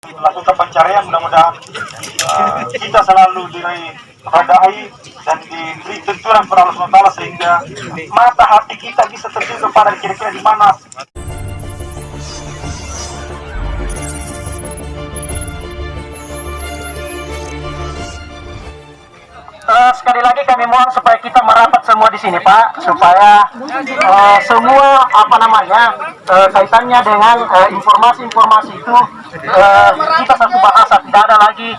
melakukan pencarian. Mudah-mudahan kita selalu diradai dan diberi tuntunan kepada Allah SWT sehingga mata hati kita bisa tertuju pada kira-kira di mana. Sekali lagi kami mohon supaya kita merapat semua di sini, Pak, supaya semua kaitannya dengan informasi-informasi itu kita satu bahasa, tidak ada lagi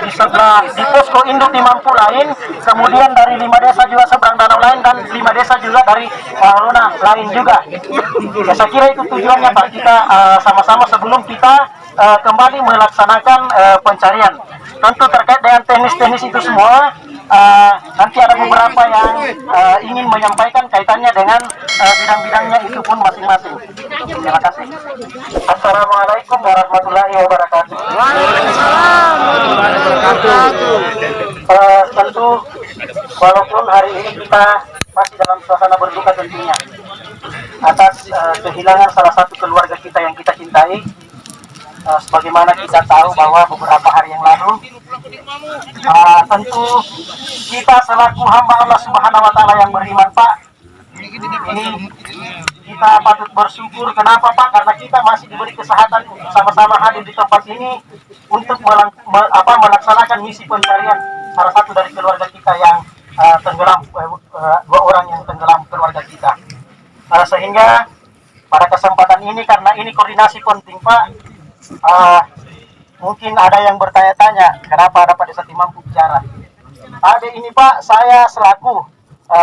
di sebelah di posko induk Timampu lain, kemudian dari 5 desa juga seberang danau lain, dan 5 desa juga dari Luna lain juga. Ya, saya kira itu tujuannya, Pak, kita sama-sama sebelum kita kembali melaksanakan pencarian. Tentu terkait dengan teknis-teknis itu semua, nanti ada beberapa yang ingin menyampaikan kaitannya dengan bidang-bidangnya itu pun masing-masing. Terima kasih. Assalamualaikum warahmatullahi wabarakatuh. Waalaikumsalam warahmatullahi wabarakatuh. Tentu walaupun hari ini kita masih dalam suasana berduka tentunya atas kehilangan salah satu keluarga kita yang kita cintai. Sebagaimana kita tahu bahwa beberapa hari yang lalu tentu kita selaku hamba Allah Subhanahu wa Ta'ala yang beriman, Pak, ini kita patut bersyukur. Kenapa, Pak? Karena kita masih diberi kesehatan untuk sama-sama hadir di tempat ini untuk melaksanakan misi pencarian salah satu dari keluarga kita yang tenggelam, 2 orang yang tenggelam keluarga kita. Sehingga pada kesempatan ini, karena ini koordinasi penting, Pak, mungkin ada yang bertanya-tanya kenapa ada Pak Desa Timampu bicara. Ada ini, Pak, saya selaku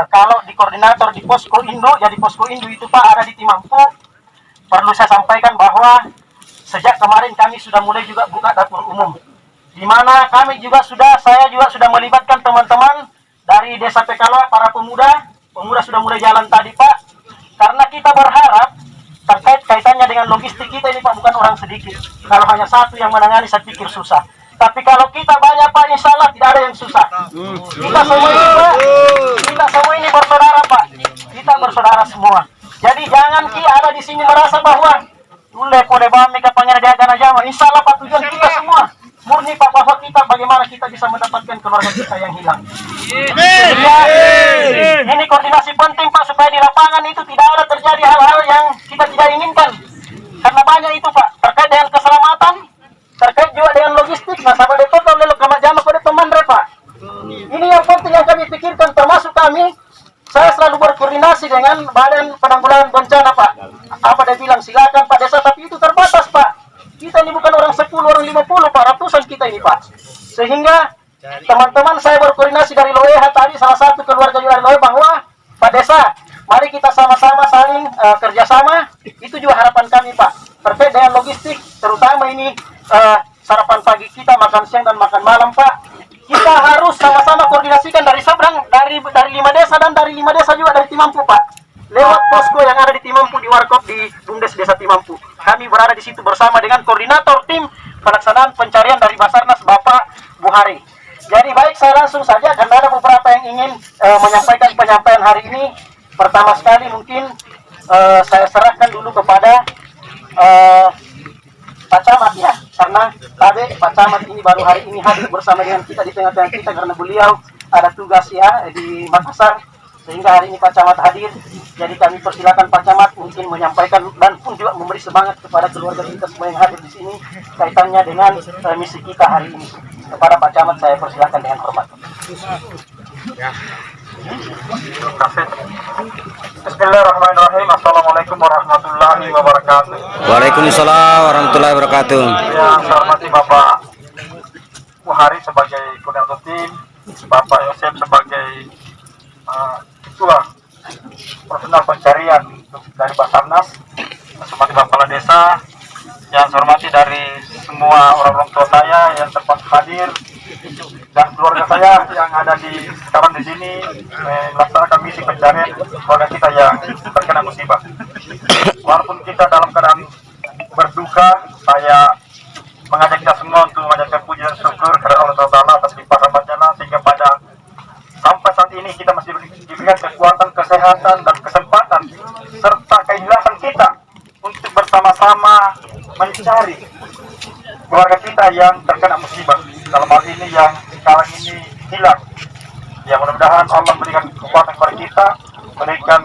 kalau di koordinator di posko induk, jadi posko induk itu, Pak, ada di Timampu. Perlu saya sampaikan bahwa sejak kemarin kami sudah mulai juga buka dapur umum, di mana saya juga sudah melibatkan teman-teman dari Desa Pekaloa, para pemuda sudah mulai jalan tadi, Pak, karena kita berharap terkait kaitannya dengan logistik kita ini, Pak, bukan orang sedikit. Kalau hanya satu yang menangani, saya pikir susah. Tapi kalau kita banyak, Pak, insya Allah tidak ada yang susah. Kita semua ini, Pak, kita semua ini bersaudara, Pak. Kita bersaudara semua. Jadi jangan kita ada di sini merasa bahwa boleh bami kapannya dia akan aja. Insya Allah, Pak, tujuan kita semua murni, Pak, bahwa kita bagaimana kita bisa mendapatkan keluarga kita yang hilang. Ini koordinasi penting, Pak, supaya di lapangan itu tidak ada terjadi hal-hal yang kita tidak inginkan. Karena banyak itu, Pak, terkait dengan keselamatan, terkait juga dengan logistik. Nah, sahabat itu kalau kamar jamaah pada teman, Pak. Ini yang penting yang kami pikirkan, termasuk kami. Saya selalu berkoordinasi dengan Badan Penanggulangan Bencana, Pak. Apa dia bilang, silakan Pak Desa, tapi itu terbatas, Pak. Kita ini bukan orang 10, orang 50, Pak, ratusan kita ini, Pak. Sehingga teman-teman saya berkoordinasi dari Loeha tadi, salah satu keluarga dari Loeha, bahwa Pak Desa, mari kita sama-sama saling kerjasama. Itu juga harapan kami, Pak, terkait dengan logistik, terutama ini sarapan pagi kita, makan siang dan makan malam, Pak. Kita harus sama-sama koordinasikan dari seberang, dari 5 desa, dan dari 5 desa juga dari Timampu, Pak. Lewat posko yang ada di Timampu, di Warkop, di Bumdes Desa Timampu. Kami berada di situ bersama dengan koordinator tim pelaksanaan pencarian dari Basarnas, Bapak Buhari. Jadi baik, saya langsung saja karena ada beberapa yang ingin menyampaikan penyampaian hari ini. Pertama sekali mungkin saya serahkan dulu kepada Pak Camat, ya, karena tadi Pak Camat ini baru hari ini hadir bersama dengan kita di tengah-tengah kita karena beliau ada tugas, ya, di Makassar, sehingga hari ini Pak Camat hadir. Jadi kami persilakan Pak Camat mungkin menyampaikan dan pun juga memberi semangat kepada keluarga kita semua yang hadir di sini kaitannya dengan misi kita hari ini. Kepada Pak Camat saya persilakan dengan hormat. Bismillahirrahmanirrahim. Assalamualaikum warahmatullahi wabarakatuh. Waalaikumsalam warahmatullahi wabarakatuh. Yang saya hormati Bapak Buhari sebagai koordinator tim, Bapak Yosef sebagai ketua personal pencarian dari Basarnas, seperti Bapak Desa, yang saya hormati dari semua orang-orang tua saya yang tempat hadir, dan keluarga saya yang ada di sekarang di sini melaksanakan misi pencarian keluarga kita yang terkena musibah. Walaupun kita dalam keadaan berduka, saya mengajak kita semua untuk mengajarkan puji dan syukur kepada Allah Taala atas limpahan rahmatnya, sehingga pada sampai saat ini kita masih diberikan kekuatan, kesehatan, dan kesempatan serta keikhlasan kita untuk bersama-sama mencari keluarga kita yang terkena musibah, dalam hal ini yang sekarang ini hilang. Ya mudah-mudahan Allah memberikan kekuatan kepada kita, berikan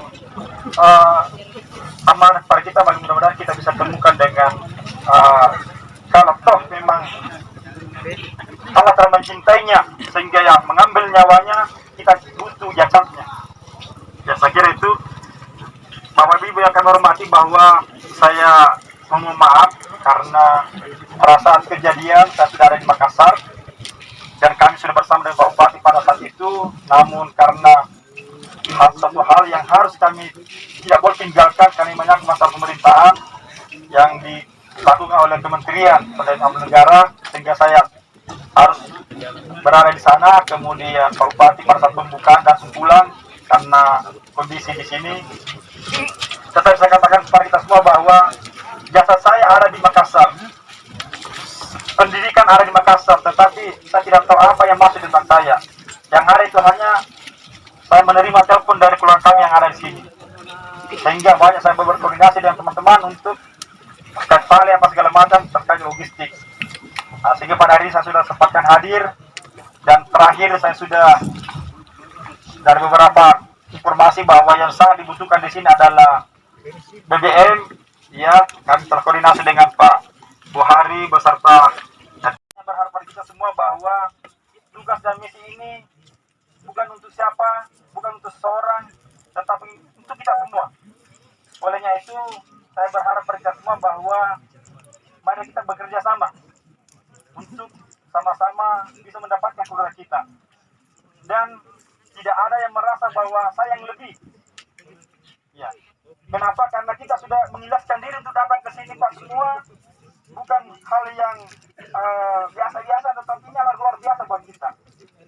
amanah kepada kita, bagi mudah-mudahan kita bisa temukan dengan kalau toh memang Allah telah mencintainya sehingga yang mengambil nyawanya, kita butuh jasadnya. Ya saya kira itu. Bapak Ibu yang kami hormati, bahwa saya mohon maaf karena perasaan kejadian saya sudah ada di Makassar dan kami sudah bersama dengan Pak Bupati pada saat itu, namun karena satu hal yang harus kami tidak boleh tinggalkan, kami menyangkut masalah pemerintahan yang dilakukan oleh Kementerian Perdagangan Negara, sehingga saya harus berada di sana. Kemudian Pak Bupati pada saat pembukaan dan pulang karena kondisi di sini. Tetapi saya katakan kepada kita semua bahwa jasa saya ada di Makassar, pendidikan ada di Makassar, tetapi saya tidak tahu apa yang masuk tentang saya. Yang ada itu hanya saya menerima telepon dari keluarga kami yang ada di sini, sehingga banyak saya berkoordinasi dengan teman-teman untuk terkait vale apa segala macam terkait logistik. Sehingga pada hari ini saya sudah sempatkan hadir, dan terakhir saya sudah dari beberapa informasi bahwa yang sangat dibutuhkan di sini adalah BBM. Ya, kami terkoordinasi dengan Pak Buhari beserta, dan berharap pada kita semua bahwa tugas dan misi ini bukan untuk siapa, bukan untuk seseorang, tetapi untuk kita semua. Olehnya itu, saya berharap pada kita semua bahwa mari kita bekerja sama untuk sama-sama bisa mendapatkan keluarga kita. Dan tidak ada yang merasa bahwa saya yang lebih. Ya. Kenapa? Karena kita sudah mengilaskan diri untuk datang ke sini, Pak, semua. Bukan hal yang biasa-biasa, tetapi ini adalah luar biasa buat kita.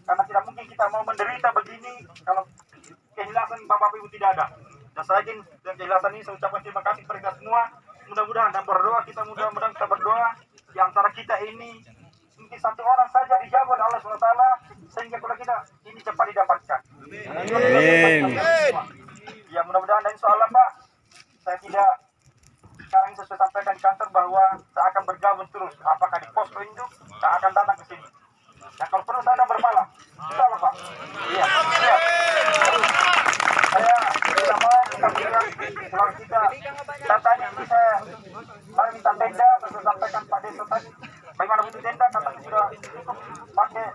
Karena tidak mungkin kita mau menderita begini kalau kehilasan Bapak Ibu tidak ada. Dan saya ingin dengan kehilasan ini saya ucapkan terima kasih kepada kita semua. Mudah-mudahan dan berdoa kita, mudah-mudahan kita berdoa di antara kita ini mungkin satu orang saja dijaga oleh Allah SWT, sehingga kalau kita ini cepat didapatkan. Amin. Ya mudah-mudahan, dan insya Allah Pak, saya tidak, sekarang saya sudah sampaikan di kantor bahwa saya akan bergabung terus, apakah di posko induk, saya akan datang ke sini. Dan kalau perlu saya akan bermalam, insya Allah Pak. Iya, iya. Saya tidak mau kita bilang kalau kita tanya ini, saya minta tenda, saya sampaikan Pak Desa tadi, bagaimana butuh tenda, katanya sudah cukup pakai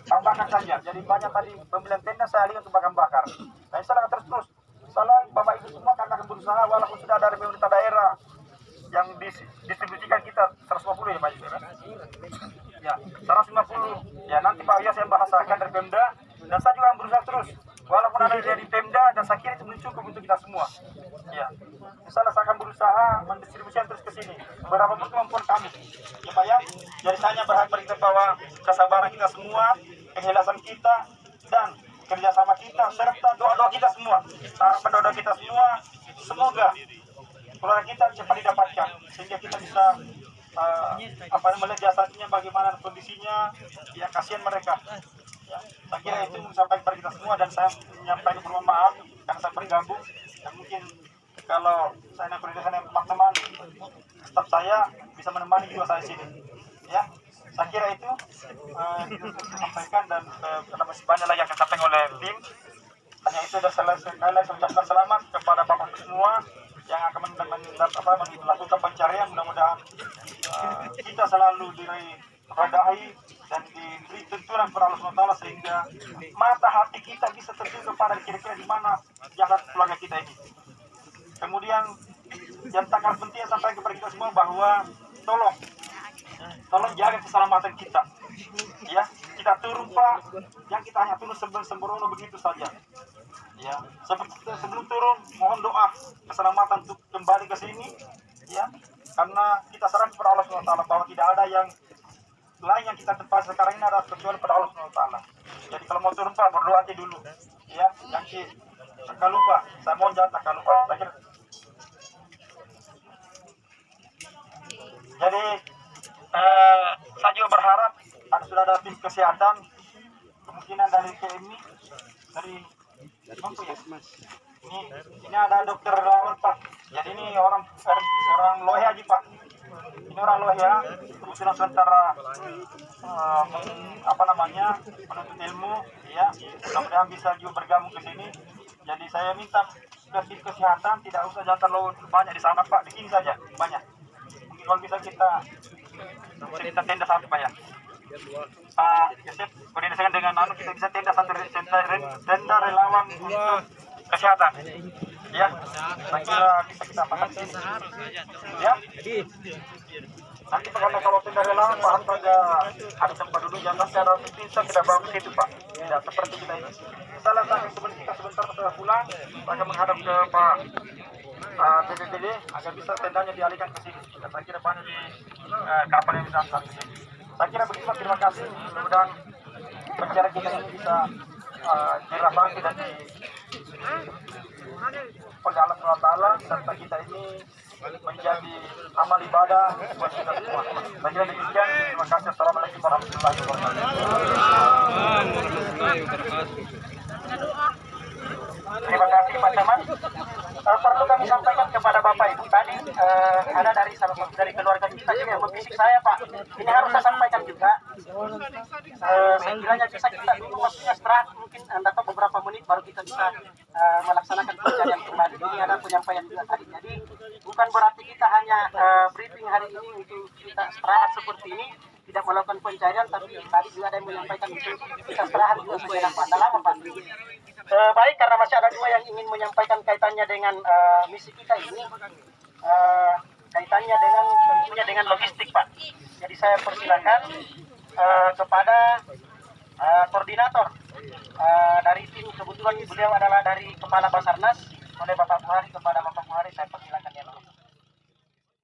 bakar saja. Jadi banyak tadi pembelian tenda saya lihat untuk bakar. Nah, insya Allah terus. Salah Bapak Ibu semua karena akan berusaha, walaupun sudah dari pemerintah daerah yang distribusikan kita 150 ya Pak Ibu. Ya, 150. Ya nanti Pak Yas yang bahasakan dari Pemda, dan saya juga akan berusaha terus. Walaupun ada dari Pemda, dan saya kira itu cukup untuk kita semua. Ya, insya Allah saya akan berusaha mendistribusikan terus ke sini. Berapa pun kemampuan kami. Ya Pak ya, jadi saya hanya berharap kita bahwa kesabaran kita semua, keikhlasan kita, dan kerjasama kita, serta doa-doa kita semua, harapan doa kita semua, semoga keluarga kita cepat didapatkan, sehingga kita bisa melihat jasadnya bagaimana kondisinya. Ya kasihan mereka. Ya, saya kira itu sampai kepada kita semua, dan saya menyampaikan permohonan maaf karena saya bergabung, dan mungkin kalau saya koordinasi dengan teman-teman staf saya bisa menemani juga saya sini. Ya, saya kira itu disampaikan, dan karena masih banyak lagi yang akan disampaikan oleh tim. Hanya itu, dan saya ucapkan selamat kepada Bapak semua yang akan melakukan pencarian. Mudah-mudahan kita selalu diradahi dan diberi tuntunan kepada Allah SWT, sehingga mata hati kita bisa tertuju pada kira-kira di mana jasad keluarga kita ini. Kemudian yang tak kalah penting sampai kepada kita semua bahwa tolong jaga keselamatan kita. Ya, kita turun Pak, yang kita hanya turun sembrono begitu saja. Ya, sebelum turun mohon doa keselamatan untuk kembali ke sini. Ya, karena kita serahkan kepada Allah SWT bahwa tidak ada yang lain yang kita tempat sekarang ini ada kecuali pada Allah SWT. Jadi kalau mau turun Pak, berdoa aja dulu. Ya, jangan lupa. Saya mohon jangan tak lupa. Jadi saya juga berharap sudah ada tim kesehatan, kemungkinan dari KMI, dari ini ada dokter Pak. Jadi ini orang Lohe aja Pak. ini orang loh ya, kebetulan sementara menuntut ilmu, ya, mudah-mudahan bisa juga bergabung ke sini. Jadi saya minta dari kesehatan tidak usah jangan terlalu banyak di sana Pak, di sini saja banyak. Mungkin kalau bisa kita tenda satu Pak ya. Pak Yosef, koordinasikan dengan kita bisa tenda satu tenda relawan untuk kesehatan. Ya, saya kira bisa kita paham di sini. Ya. Nanti karena kalau tenda relawan paham saja ada tempat duduk jangan secara bisa tidak bagus itu Pak. Tidak seperti kita ini. Salah satu sebelum kita sebentar setelah pulang akan menghadap ke Pak BPBD agar bisa tendanya dialihkan ke sini. Saya kira banyak di kapal yang bisa ke sini. Saya kira begitu Pak, terima kasih. Mudah-mudahan bicara kita ini bisa dirahmati dan oleh Allah SWT serta kita ini menjadi amal ibadah buat kita semua. Saya kira demikian. Terima kasih. Assalamualaikum warahmatullahi wabarakatuh. Terima kasih Pak Camat. Perlu kami sampaikan kepada Bapak Ibu tadi ada dari salah satu dari keluarga kita juga yang membisik saya Pak. Ini harus saya sampaikan juga. Sekiranya bisa kita dulu maksudnya istirahat mungkin atau beberapa menit baru kita bisa melaksanakan pencarian kembali. Ini ada penyampaian juga tadi. Jadi bukan berarti kita hanya briefing hari ini untuk kita istirahat seperti ini, tidak melakukan pencarian, tapi tadi juga ada yang menyampaikan untuk kita istirahat juga supaya dapat lama Pak. Baik, karena masih ada dua yang ingin menyampaikan kaitannya dengan misi kita ini, kaitannya dengan tentunya dengan logistik Pak. Jadi saya persilakan kepada koordinator dari tim, kebetulan beliau adalah dari Kepala Basarnas, oleh Bapak Buhari, kepada Bapak Buhari saya persilakan.